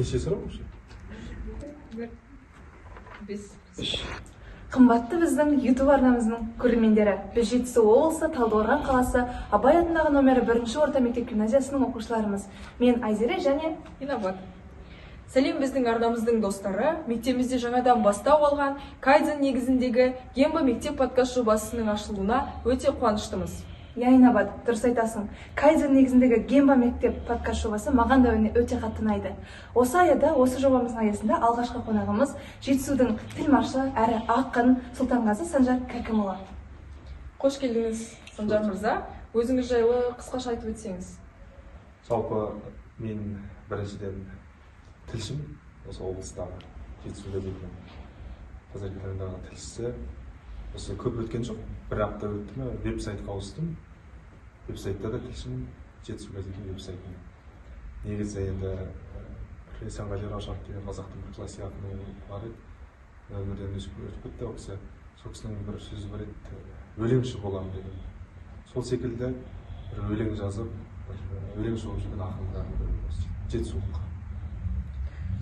Неше сұрау вообще? Бес. Қымбатты біздің YouTube арнамыздың көрермендері, біз Жетісу облысы Талдықорған қаласы Абай атындағы номері 1-ші орта мектеп гимназиясының оқушыларымыз. Мен Айзере және Инабат. Сәлем біздің арнамыздың достары. Мектебімізде жаңадан бастау алған Кайдзен негізіндегі Гемба мектеп подкаст жобасының ашылуына өте қуаныштымыз. Инабат, дұрыс айтасың. Кайдзен негізіндегі Гемба мектеп подкаст жобасы маған да өте қатты ұнайды. Осы аяда, осы жобамыздың аясында алғашқы қонағымыз Жетісудың тілмашы әрі ақын Сұлтанғазы Санжар Кәкімұлы. Қош келдіңіз, Санжар мырза. Өзіңіз жайлы қысқаша айтып өтсеңіз. Жалпы мен біріншіден тілшім, осы облыстағы Жетісу газетінің қазіргі таңдағы тілшісі. Осы көп өткен жоқ, бір апта өтті ме, веб-сайтқа ауыстым. Веб-сайтта да тілшім, Жетісу газетінің веб-сайтында. Негізі енді Есенғали Раушанов деген қазақтың бір классик ақыны бар еді. Өмірден өтіп кетті ол кісі. Сол кісінің бір сөзі бар еді, өлеңші боламын деген. Сол секілді бір өлең жазып, өлең соғып жүрген ақындар жетісулық.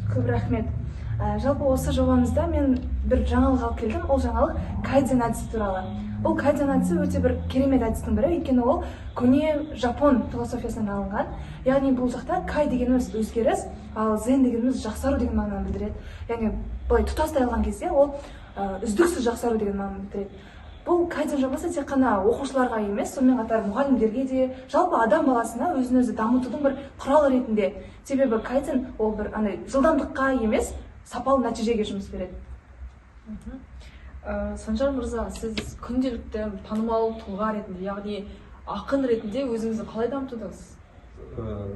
Көп рахмет. Жалпы осы жобамызда мен бір жаңалық алып келдім. Ол жаңалық кайдзен әдісі туралы. Бұл кайдзен әдісі өте бір керемет әдістің бірі, өйткені ол көне жапон философиясынан алынған. Яғни бұл жақта кай дегеніміз өзгеріс, ал зен дегеніміз жақсару деген мағынаны білдіреді. Яғни былай тұтастай алған кезде ол үздіксіз жақсару деген мағынаны білдіреді. Бұл кайдзен жобасы тек қана оқушыларға емес, сонымен қатар мұғалімдерге де, жалпы адам баласына өзін-өзі дамытудың бір құралы ретінде. Себебі кайдзен ол бір жылдамдыққа емес, сапалы нәтижеге жұмыс береді. Санжар мырза, сіз күнделікті танымал тұлға ретінде, яғни ақын ретінде өзіңізді қалай дамытудыңыз?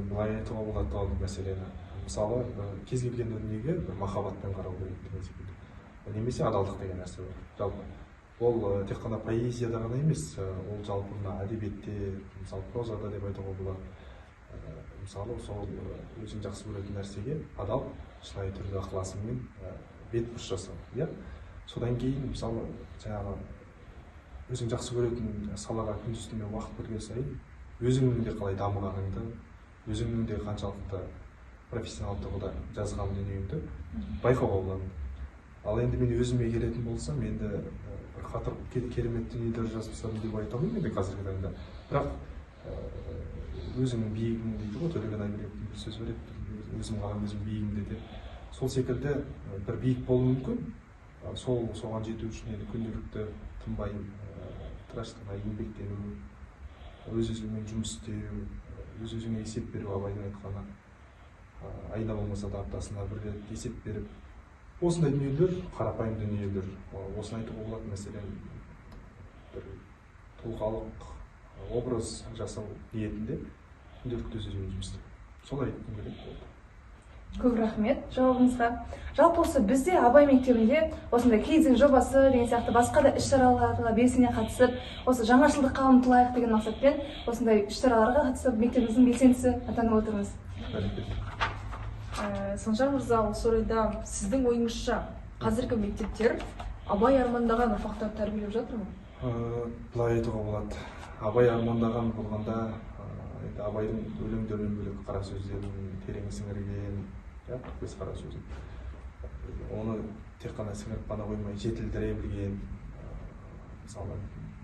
Былай айтуға болады ол мәселені. Мысалы, кез келген дүниеге бір махаббатпен қарау керек деген секілді. Немесе адалдық деген нәрсе бар. Жалпы ол тек қана поэзияда ғана емес, ол жалпы мына әдебиетте, мысалы прозада деп айтуға болады. Мысалы, сол өзің жақсы көретін нәрсеге адал, шынайы түрде ықыласыңмен бет бұрыс жасау. Иә? Содан кейін, мысалы, жаңағы өзің жақсы көретін салаға күндіз түні уақыт бөлген сайын, өзіңнің де қалай дамығаныңды, өзіңнің де қаншалықты профессионал тұрғыда жазған дүниеңді байқауға болады. Ал енді мен өзіме келетін болсам, енді бір қатыр керемет дүниелер жазып деп айта алмаймын енді қазіргі таңда. Бірақ өзіңнің биігің дейді ғой, Төлеген Айбергеновтың бір сөзі бар еді, өзім қалған өзім биігімде деп. Сол секілді бір биік болуы мүмкін. Соған жету үшін енді күнделікті тынбай тырыштыққа еңбектену, өз-өзіңмен жұмыс істеу, өз-өзіңе есеп беру, Абайдың айтқаны. Айына болмаса да аптасына бір рет есеп беріп, осындай дүниелер, қарапайым дүниелер, осыны айтуға болады. Мәселен, бір тұлғалық образ жасау ниетінде күнделікті өз-өзіңмен жұмыс істеу. Солай айткым келеді болды. Көп рахмет жауабыңызға. Жалпы осы бізде Абай мектебінде осындай кайдзен жобасы деген сияқты басқа да іс-шараларға белсене қатысып, осы жаңашылдыққа ұмтылайық деген мақсатпен осындай іс-шараларға қатысып, мектебіміздің белсендісі атанып отырмыз. Санжар мырза, осы орайда сіздің ойыңызша қазіргі мектептер Абай армандаған ұрпақтарды тәрбиелеп жатыр ма? Былай айтуға болады. Абай армандаған болғанда, Абайдың өлеңдерінен бөлек қара сөздерін терең сіңірген, көз қара сөзін. Оны тек қана сіңіріп қана қоймай, жетілдіре білген, мысалы,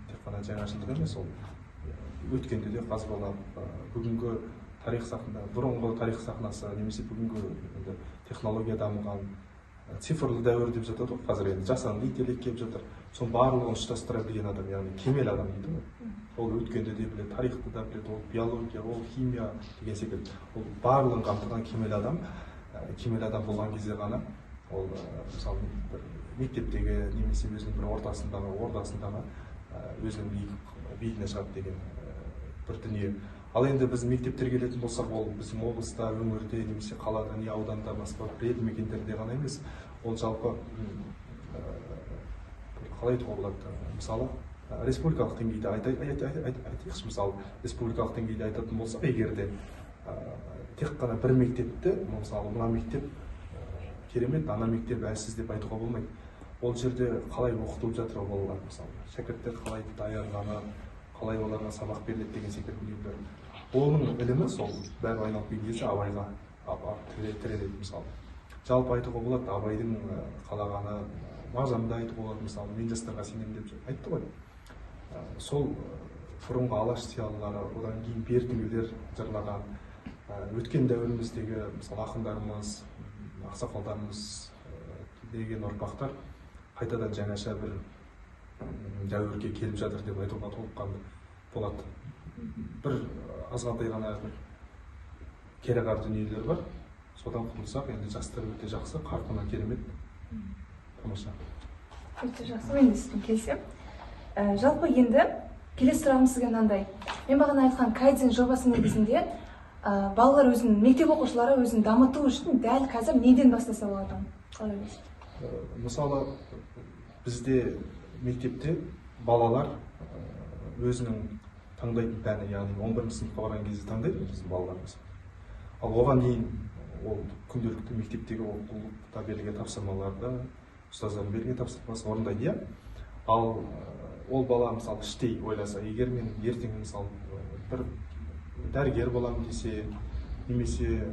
тек қана жаңашылдық емес, ол өткенде де қазбалап, бүгінгі тарих сахнасында, бұрынғы тарих сахнасы немесе бүгінгі технология дамыған цифрлы дәуір деп жатады ғой, қазір енді жасанды интеллект келіп жатыр. Соның барлығын ұштастыра білген адам, яғни кемел адам дейді ғой. Ол өткенді де біледі, тарихты да біледі, ол биология, ол химия деген секілді. Ол барлығын қамтыған кемел адам. Кемел адам болған кезде ғана ол мысалы бір мектептегі немесе өзінің бір ордасындағы өзінің биігіне шығады деген бір дүние. Ал енді біз мектептерге келетін болсақ, ол біздің облыста, өңірде, немесе қалада, не ауданда, басқа елді мекендерде ғана емес, ол жалпы қалай айтуға болады? Мысалы, республикалық деңгейде айтайықшы, мысалы, республикалық деңгейде айтатын болсақ, егер де тек қана бір мектепті, мысалы, мына мектеп керемет, ана мектеп әлсіз деп айтуға болмайды. Ол жерде қалай оқытылып жатыр балалар, мысалы, шәкірттер қалай даярланып, қалай оларға сабақ беріледі деген секілді дүниелер. Оның ілімі сол бәрі айналып келген кезде Абайға тіреледі мысалы. Жалпы айтуға болады, Абайдың қалағаны мағжанды айтуға болады, мысалы мен жастарға сенемін деп айтты ғой. Сол бұрынғы алаш зиялылары, одан кейін бертіңгілер жырлаған өткен дәуіріміздегі мысалы ақындарымыз, ақсақалдарымыз деген ұрпақтар қайтадан жаңаша бір дәуірге келіп жатыр деп айтуға толыққанды болады. Бір азғантай ғана бір кереғар дүниелер бар. Содан құтылсақ, енді жастар өте жақсы, қарқыны керемет, тамаша. Өте жақсы, мен де сізбен келісемін. Жалпы енді келесі сұрағым сізге мынандай. Мен бағана айтқан кайдзен жобасы негізінде балалар өзінің, мектеп оқушылары өзін дамыту үшін дәл қазір неден бастаса болады? Қалай ойлайсыз? Мысалы, бізде мектепте балалар өзінің таңдайтын пәні, яғни 11 сыныпқа барған кезде таңдайды біздің балаларымыз. Ал оған дейін ол күнделікті мектептегі оқулықта берілген тапсырмаларды, ұстаздан берген тапсырмасын орындайды. Ал ол бала мысалы іштей ойласа, егер мен ертең мысалы бір дәрігер боламын десе, немесе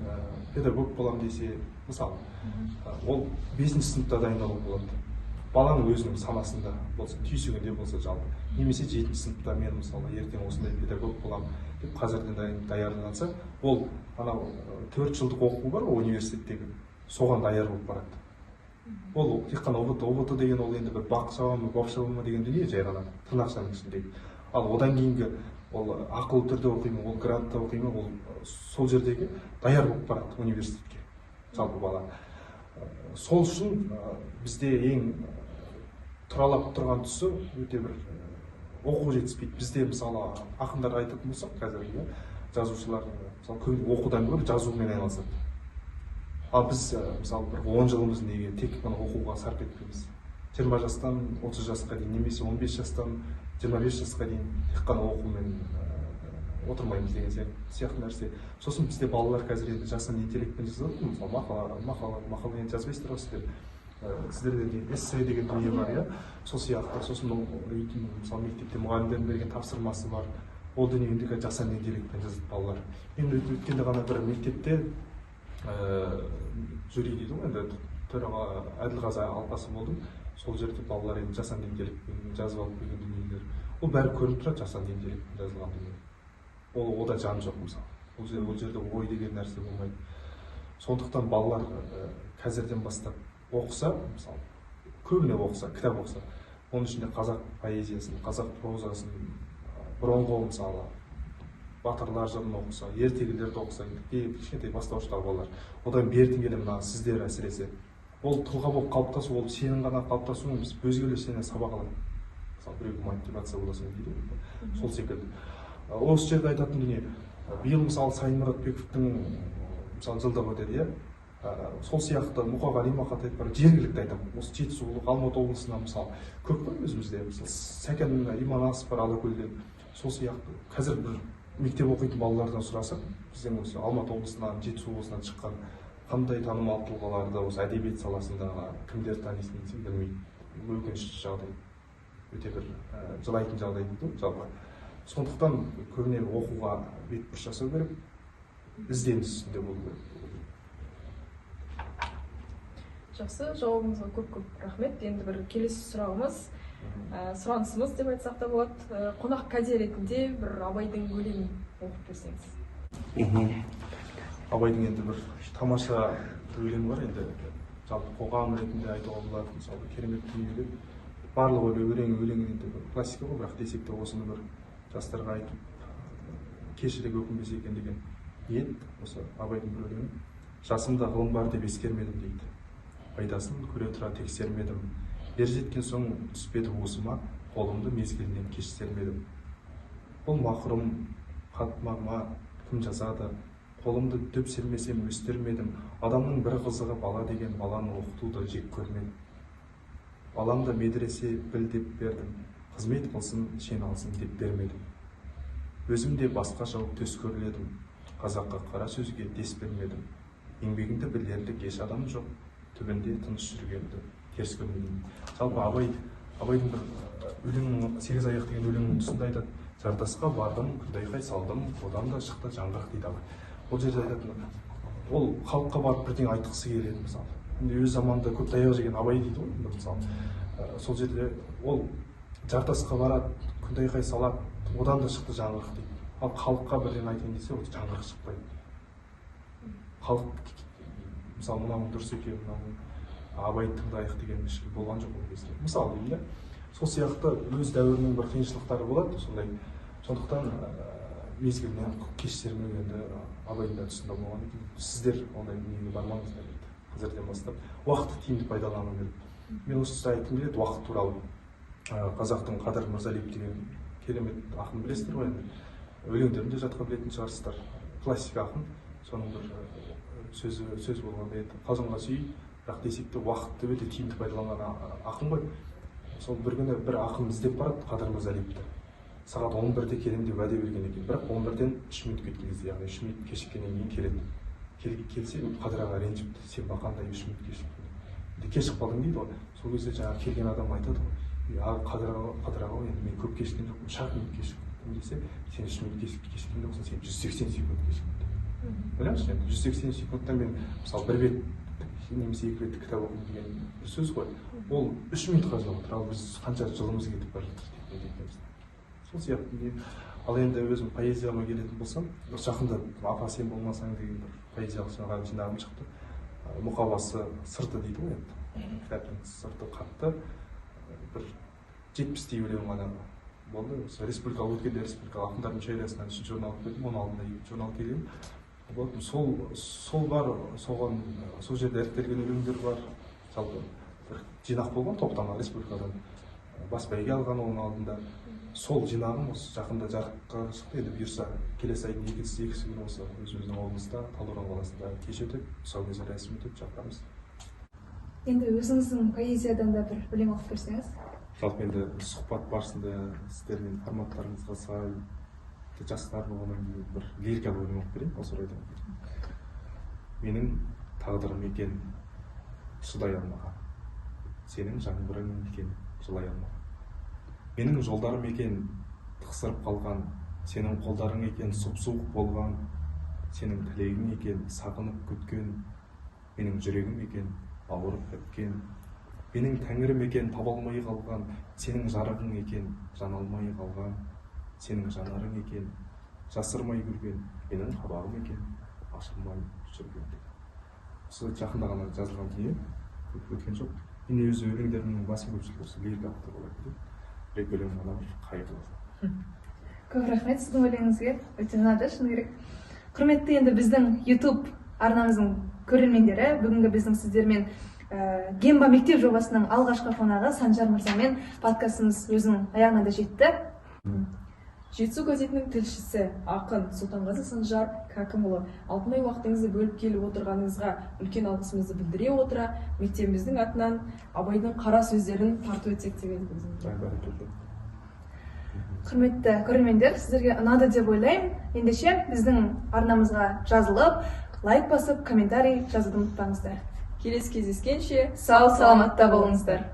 педагог боламын десе, мысалы, ол 5-ші сыныпта дайындалу болады. Баланың өзінің санасында болса, түйсігінде болса жалпы. Немесе 7-ші сыныпта мен мысалы ертең осындай педагог боламын деп қазірден даярланса, ол анау 4 жылдық оқу бар университеттегі, соған даяр болып барады. Ол тек қана ұбт деген ол енді бір бақшаба ма деген дүние жай ғана тырнақшаның ішіндегі. Ал одан кейінгі ол ақылы түрде оқимын, ол грантта оқимын, ол сол жердегі даяр болып барады университетке жалпы бала. Сол үшін бізде ең тұралап тұрған тұсы өте бір оқу жетіспейді. Бізде мысалы ақындар айтатын болсақ, қазіргі жазушылар мысалы көп оқудан гөрі жазумен айналысады. Ал біз мысалы бір 10 жылымыз неге тек қана оқуға сарп етпейміз. 20 жастан 30 жасқа дейін, немесе 15 жастан 25 жасқа дейін тек қана оқумен отырмаймыз деген сияқты нәрсе. Сосын бізде балалар қазір енді жасанды интеллектпен жазады, мысалы мақала енді жазбайсыздар ғой сіздер. Сіздерде эссе деген дүние бар, сол сияқты. Сосын мысалы мектепте мұғалімдердің берген тапсырмасы бар. Ол дүниені жасанды интеллектпен жазады балалар. Мен өткенде ғана бір мектепте жюри дейді ғой, енді төраға Әділғазы алқасы болдым. Сол жерде балалар енді жасанды интеллектпен жазып алып келген дүниелер. Ол бәрі көрініп тұрады, жасанды интеллектпен жазылған дүние. Ода жан жоқ мысалы. Ол жерде ой деген нәрсе болмайды. Сондықтан балалар қазірден бастап оқыса, мысалы, көбіне оқыса, кітап оқыса, оның ішінде қазақ поэзиясын, қазақ прозасын, бұрынғы мысалы батырлар жырын оқыса, ертегілерді оқыса, кішкентай бастауыштағы балалар. Одан бертін келе мына сіздер әсіресе. Ол тұлға болып қалыптасу, ол сенің ғана қалыптасу емес, өзгелер сенен сабақ алады. Мысалы, біреу мотивация боласың дейді. Сол секілді. Осы жерде айтатын дүние, биыл мысалы Сайын Мұратбековтің мысалы жылдығы өтеді, сол сияқты Мұқағали Мақатаев бар, жергілікті айтамын. Осы Жетісу, Алматы облысынан мысалы көп қой өзімізде. Мысалы Сәкен Иманасов бар Алакөлден. Сол сияқты қазір бір мектеп оқитын балалардан сұрасақ, біздің осы Алматы облысынан, Жетісу облысынан шыққан қандай танымал тұлғаларды осы әдебиет саласындағы кімдер танисың десем білмейді. Өкінішті жағдай, өте бір жылайтын жағдай дейді жалпы. Сондықтан көбіне оқуға бет-бұрыс жасау керек, ізденіс үстінде болу керек. Жақсы, жауабыңызға көп рахмет. Енді бір келесі сұрағымыз, сұранысымыз деп айтсақ та болады. Қонақ кәде ретінде бір Абайдың өлеңін оқып берсеңіз. Абайдың енді бір тамаша өлеңі бар, енді жалпы қоғам ретінде айтуға болады, мысалы керемет дүниелер. Барлығы өлеңі енді классика ғой, бірақ десек те осыны бір жастарға айтып кешірек өкінбесе екен деген ниет. Осы Абайдың бір өлеңі. Жасымда ғылым бар деп ескермедім дейді. Пайдасын көре тұра тексермедім. Ер жеткен соң түспеді уысыма, қолымды мезгілінен кеш сермедім. Бұл мақұрым қатмама кім жазады? Қолымды дөп сермесем өстермедім. Адамның бір қызығы бала деген, баланы оқытуды жек көрмедім. Баламды медресе біл деп бердім. Қызмет қылсын, шен алсын деп бермедім. Өзім де басқа жауып төс көріледім. Қазаққа қара сөзге дес бермедім. Еңбегіңді білерлік еш адам жоқ. Түбінде тыныш жүргенді терс көрмедім. Жалпы Абайдың бір өлеңнің 8 аяқ деген өлеңнің тұсында айтады. Жартасқа бардым, күлдайқай салдым, одан да шықты жаңғырық дейді Абай. Ол жерде айтатын ол халыққа барып бірдеңе айтқысы келеді мысалы. Енді өз заманында көп таяқ жеген абай дейді ғой енді мысалы. Сол жерде ол жартасқа барады, күнтайқай салады, одан да шықты жаңғырық дейді. Ал халыққа бірдеңе айтайын десе, ол жаңғырық шықпайды. Халық мысалы мынауың дұрыс екен, мынауың абайды тыңдайық деген ешкім болған жоқ ол кезде. Мысалы деймін да, сол сияқты өз дәуірінің бір қиыншылықтары болады, сондай. Сондықтан мезгілінен кештермен енді абайдың да тұсында болған екен. Сіздер ондай дүниеге бармаңыздар дейді. Қазірден бастап уақытты тиімді пайдалану керек. Мен осы айтқым келеді уақыт туралы. Қазақтың Қадыр Мырзалиев деген керемет ақын білесіздер ғой енді. Өлеңдерін де жатқа білетін шығарсыздар. Классик ақын. Соның бір сөз болғанда еді. Қалжыңға сүй, бірақ десек те уақытты өте тиімді пайдаланған ақын ғой. Сол бір күні бір ақын іздеп барады Қадыр Мырзалиевті. Сағат 11-де келемін деп уәде берген екен. Бірақ 11-ден 3 минут кеткен кезде, яғни 3 минут кешіккеннен кейін келеді. Келсе Қадыр аға ренжіпті. Сен бақандай 3 минут кешіктің. Кешігіп қалдың дейді ғой. Сол кезде жаңағы келген адам айтады ғой. Қадыр аға, енді мен көп кешіккен жоқпын, 1 минут кешіктім десе, сен 3 минут кешіккен жоқсың, сен 180 секунд кешіктің. Білесіз, енді 180 секундта мен мысалы 1 бет немесе 2 беттік кітап оқимын деген бір сөз ғой. Ол 3 минутқа жазылып отыр, ал біз қанша жылымыз кетіп бара жатыр деп. Сол сияқты. Ал енді өзім поэзияма келетін болсам, жақында апа сен болмасаң деген бір поэзиялық жинағым шықты. Мұқабасы сырты дейді ғой енді. Кітаптың сырты қатты. Бір 70-тей өлең ғана болды. Республикалық өткенде республикалық ақындардың мүшәйрасынан 3-ші орын алып келдім, 10 алдында 2-ші орын алып келгенмін. Сол бар, сол жерде іріктелген өлеңдер бар. Жалпы бір жинақ болған топтама республикадан бас бәйге алған оның алдында. Сол жинағым осы жақында жарыққа шықты. Енді бұйырса келесі айдың 2-сі күні осы өзіміздің облыста, Талдықорған қаласында кеш өтеді, тұсаукесер рәсімі өтеді, шақырамыз. Енді өзіңіздің поэзиядан да бір өлең оқып берсеңіз. Жалпы енді сұхбат барысында сіздермен форматтарыңызға сай жастар болғаннан кейін бір лирикалық өлең оқып берейін осы орайда. Менің тағдырым екен шыдай алмаған, сенің жаңбырың екен жылай алмаған. Менің жолдарым екен тықсырып қалған, сенің қолдарың екен сұп-суық болған, сенің тілегің екен сағынып күткен, менің жүрегім екен ауырып біткен. Менің тәңірім екен таба алмай қалған, сенің жарығың екен жана алмай қалған, сенің жанарың екен жасырмай көрген, менің қабағым екен ашылмай жүрген. Осы жақында ғана жазылған дүние, өткен жоқ. Мен өз өлеңдерімнің басым көпшілігі осы лирикалық болады. Бір өлең ғана бір қайғылы. Көп рахмет сіздің өлеңіңізге, өте ұнады шыны керек. Құрметті енді біздің YouTube арнамыздың көрермендері, бүгінгі біздің сіздермен Гемба мектеп жобасының алғашқы қонағы Санжар мырзамен подкастымыз өзінің аяғына да жетті. Жетісу газетінің тілшісі, ақын Сұлтанғазы Санжар Кәкімұлы, алтынай уақытыңызды бөліп келіп отырғаныңызға үлкен алғысымызды білдіре отыра, мектебіміздің атынан абайдың қара сөздерін тарту етсек деп едік. Құрметті көрермендер, сіздерге ұнады деп ойлаймын. Ендеше біздің арнамызға жазылып, лайк басып, комментарий жазуды ұмытпаңыздар. Келесі кездескенше сау саламатта болыңыздар.